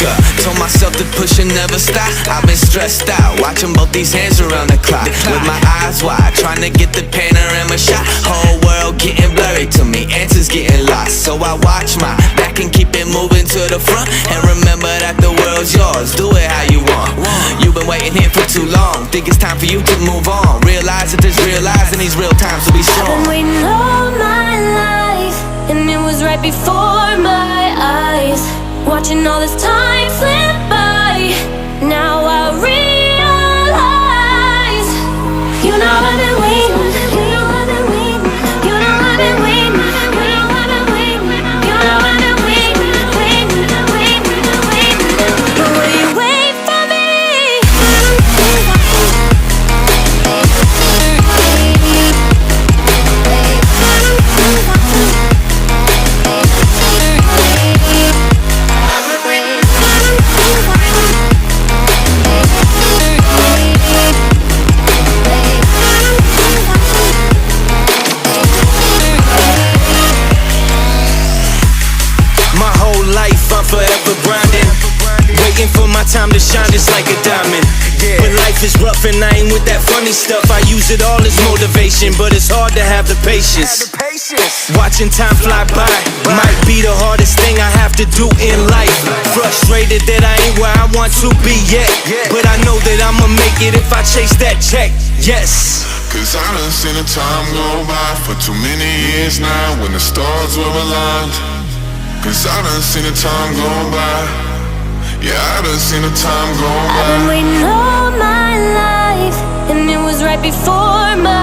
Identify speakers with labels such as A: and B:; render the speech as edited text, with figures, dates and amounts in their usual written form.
A: up. Told myself to push and never stop. I've been stressed out, watching both these hands around the clock. With my eyes wide, trying to get the panorama shot. Whole world getting blurry to me, answers getting lost. So I watch my back and keep it moving to the front. And remember that the world's yours, do it how you want. You've been waiting here for too long, think it's time for you to move on. Realize that there's real lies in these real times, so be strong.
B: I've been waiting all my life, and it was right before my eyes. Watching all this time slip by, now I realize. You know I've been waiting, you know I've been waiting, you know I've been waiting, you know I've been waiting, you know I've been waiting, waiting, waiting, waiting. But will you wait for me?
A: Forever grinding, waiting for my time to shine just like a diamond. But life is rough and I ain't with that funny stuff. I use it all as motivation, but it's hard to have the patience. Watching time fly by might be the hardest thing I have to do in life. Frustrated that I ain't where I want to be yet, but I know that I'ma make it if I chase that check. Yes.
C: Cause I done seen the time go by for too many years now when the stars were aligned. Cause I done seen the time go by. Yeah, I done seen the time go by.
B: I've been waiting all my life, and it was right before my